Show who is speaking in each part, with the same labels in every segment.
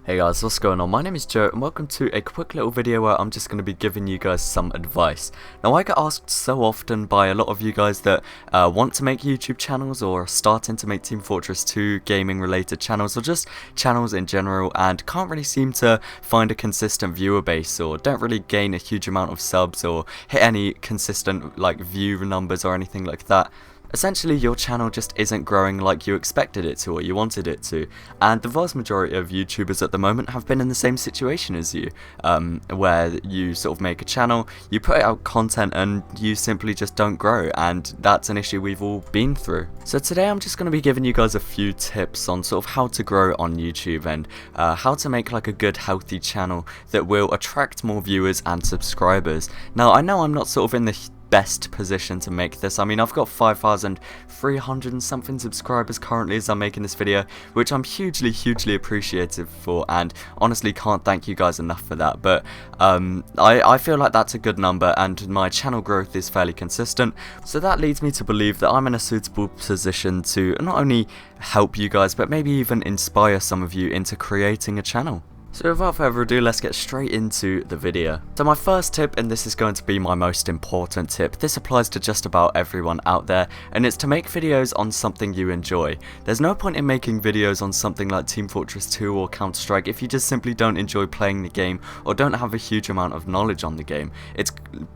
Speaker 1: Hey guys, what's going on? My name is Joe and welcome to a quick little video where I'm just going to be giving you guys some advice. Now I get asked so often by a lot of you guys that want to make YouTube channels or are starting to make Team Fortress 2 gaming related channels or just channels in general and can't really seem to find a consistent viewer base or don't really gain a huge amount of subs or hit any consistent like view numbers or anything like that. Essentially, your channel just isn't growing like you expected it to or you wanted it to, and the vast majority of YouTubers at the moment have been in the same situation as you, where you sort of make a channel, you put out content and you simply just don't grow, and that's an issue we've all been through. So today I'm just going to be giving you guys a few tips on sort of how to grow on YouTube and how to make like a good healthy channel that will attract more viewers and subscribers. Now I know I'm not sort of in the best position to make this. I mean, I've got 5,300 and something subscribers currently as I'm making this video, which I'm hugely appreciative for, and honestly can't thank you guys enough for that. But I feel like that's a good number and my channel growth is fairly consistent, so that leads me to believe that I'm in a suitable position to not only help you guys but maybe even inspire some of you into creating a channel. So without further ado, let's get straight into the video. So my first tip, and this is going to be my most important tip, this applies to just about everyone out there, and it's to make videos on something you enjoy. There's no point in making videos on something like Team Fortress 2 or Counter-Strike if you just simply don't enjoy playing the game or don't have a huge amount of knowledge on the game.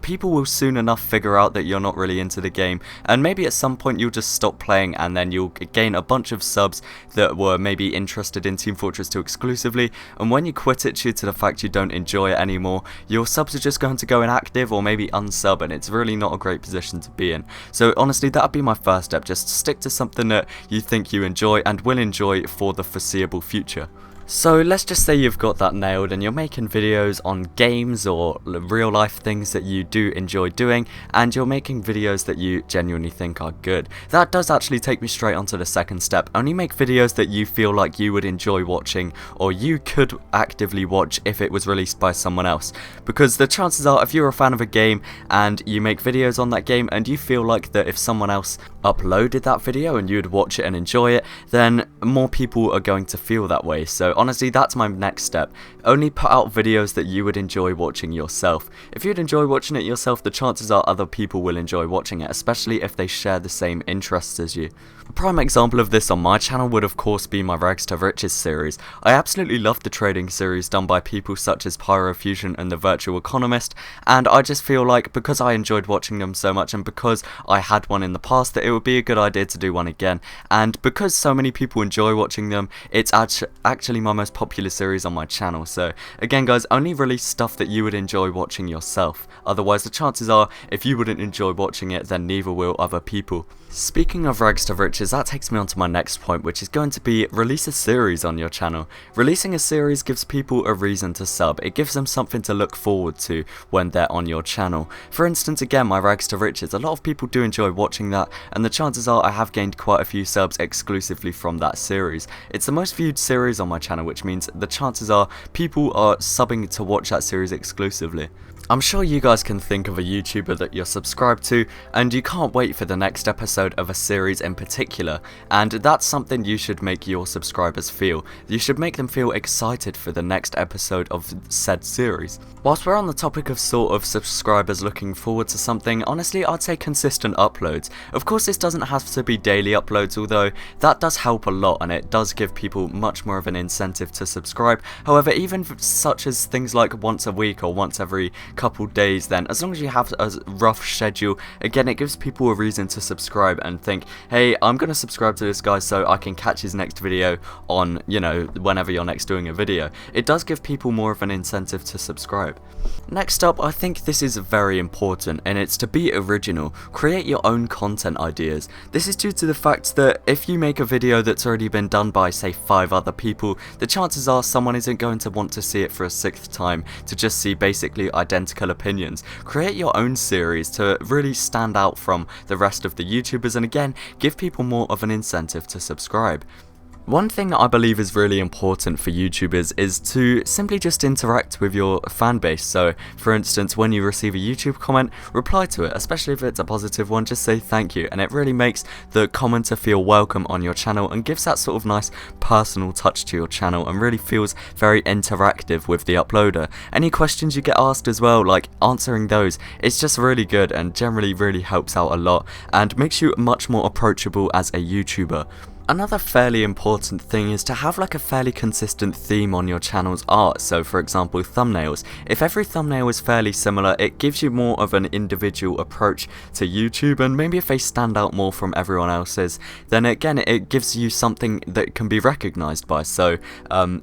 Speaker 1: People will soon enough figure out that you're not really into the game, and maybe at some point you'll just stop playing and then you'll gain a bunch of subs that were maybe interested in Team Fortress 2 exclusively, and when you quit it due to the fact you don't enjoy it anymore, your subs are just going to go inactive or maybe unsub, and it's really not a great position to be in. So honestly, that would be my first step. Just stick to something that you think you enjoy and will enjoy for the foreseeable future. So let's just say you've got that nailed and you're making videos on games or real life things that you do enjoy doing, and you're making videos that you genuinely think are good. That does actually take me straight onto the second step. Only make videos that you feel like you would enjoy watching or you could actively watch if it was released by someone else. Because the chances are, if you're a fan of a game and you make videos on that game and you feel like that if someone else uploaded that video and you'd watch it and enjoy it, then more people are going to feel that way. So honestly, that's my next step. Only put out videos that you would enjoy watching yourself. If you'd enjoy watching it yourself, the chances are other people will enjoy watching it, especially if they share the same interests as you. A prime example of this on my channel would of course be my Rags to Riches series. I absolutely love the trading series done by people such as Pyrofusion and the Virtual Economist, and I just feel like because I enjoyed watching them so much and because I had one in the past, that it would be a good idea to do one again, and because so many people enjoy watching them, it's actually my most popular series on my channel. So again guys, only release stuff that you would enjoy watching yourself, otherwise the chances are if you wouldn't enjoy watching it, then neither will other people. Speaking of Rags to Riches, that takes me on to my next point, which is going to be release a series on your channel. Releasing a series gives people a reason to sub. It gives them something to look forward to when they're on your channel. For instance, again, my Rags to Riches, a lot of people do enjoy watching that, and the chances are I have gained quite a few subs exclusively from that series. It's the most viewed series on my channel, which means the chances are people are subbing to watch that series exclusively. I'm sure you guys can think of a YouTuber that you're subscribed to and you can't wait for the next episode of a series in particular, and that's something you should make your subscribers feel. You should make them feel excited for the next episode of said series. Whilst we're on the topic of sort of subscribers looking forward to something, honestly I'd say consistent uploads. Of course this doesn't have to be daily uploads, although that does help a lot and it does give people much more of an incentive to subscribe. However, even such as things like once a week or once every couple days, then as long as you have a rough schedule, again it gives people a reason to subscribe and think, hey, I'm gonna subscribe to this guy so I can catch his next video on, you know, whenever you're next doing a video. It does give people more of an incentive to subscribe. Next up, I think this is very important, and it's to be original. Create your own content ideas. This is due to the fact that if you make a video that's already been done by say 5 other people, the chances are someone isn't going to want to see it for a 6th time to just see basically identical opinions. Create your own series to really stand out from the rest of the YouTubers, and again give people more of an incentive to subscribe. One thing that I believe is really important for YouTubers is to simply just interact with your fan base. So, for instance, when you receive a YouTube comment, reply to it, especially if it's a positive one, just say thank you, and it really makes the commenter feel welcome on your channel and gives that sort of nice personal touch to your channel and really feels very interactive with the uploader. Any questions you get asked as well, like answering those, it's just really good and generally really helps out a lot and makes you much more approachable as a YouTuber. Another fairly important thing is to have like a fairly consistent theme on your channel's art. So for example, thumbnails. If every thumbnail is fairly similar, it gives you more of an individual approach to YouTube, and maybe if they stand out more from everyone else's, then again it gives you something that can be recognized by. So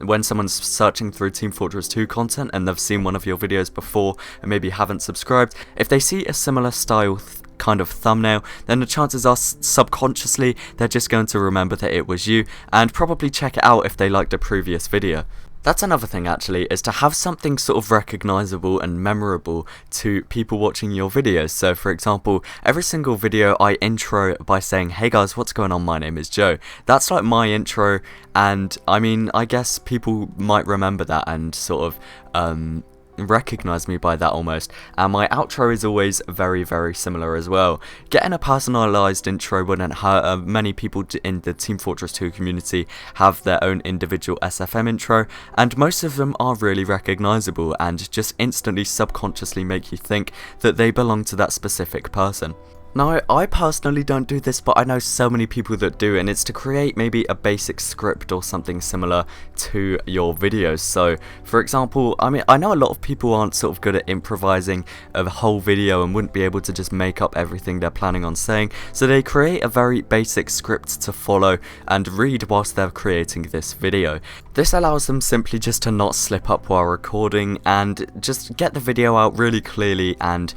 Speaker 1: when someone's searching through Team Fortress 2 content and they've seen one of your videos before and maybe haven't subscribed, if they see a similar style kind of thumbnail, then the chances are subconsciously they're just going to remember that it was you and probably check it out if they liked a previous video. That's another thing actually, is to have something sort of recognizable and memorable to people watching your videos. So for example, every single video I intro by saying, hey guys, what's going on, my name is Joe. That's like my intro, and I mean, I guess people might remember that and sort of recognize me by that almost, and my outro is always very similar as well. Getting a personalized intro wouldn't hurt. Many people in the Team Fortress 2 community have their own individual SFM intro, and most of them are really recognizable and just instantly subconsciously make you think that they belong to that specific person. Now, I personally don't do this, but I know so many people that do, and it's to create maybe a basic script or something similar to your videos. So, for example, I mean, I know a lot of people aren't sort of good at improvising a whole video and wouldn't be able to just make up everything they're planning on saying, so they create a very basic script to follow and read whilst they're creating this video. This allows them simply just to not slip up while recording and just get the video out really clearly and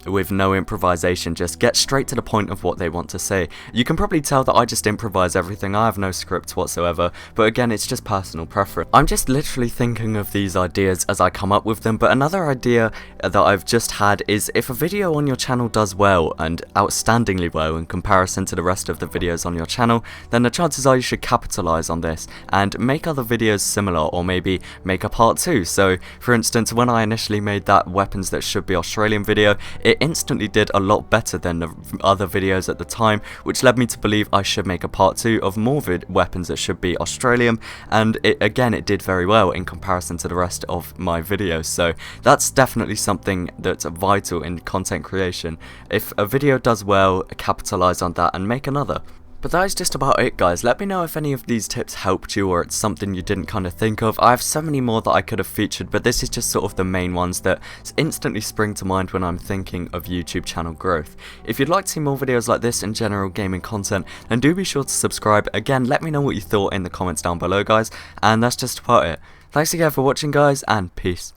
Speaker 1: with no improvisation, just get straight to the point of what they want to say. You can probably tell that I just improvise everything, I have no script whatsoever, but again, it's just personal preference. I'm just literally thinking of these ideas as I come up with them, but another idea that I've just had is if a video on your channel does well, and outstandingly well in comparison to the rest of the videos on your channel, then the chances are you should capitalize on this and make other videos similar, or maybe make a part 2. So for instance, when I initially made that weapons that should be Australian video, it instantly did a lot better than the other videos at the time, which led me to believe I should make a part 2 of more weapons that should be Australian, and it did very well in comparison to the rest of my videos. So that's definitely something that's vital in content creation. If a video does well, capitalize on that and make another. But that is just about it, guys. Let me know if any of these tips helped you or it's something you didn't kind of think of. I have so many more that I could have featured, but this is just sort of the main ones that instantly spring to mind when I'm thinking of YouTube channel growth. If you'd like to see more videos like this and general gaming content, then do be sure to subscribe. Again, let me know what you thought in the comments down below, guys, and that's just about it. Thanks again for watching, guys, and peace.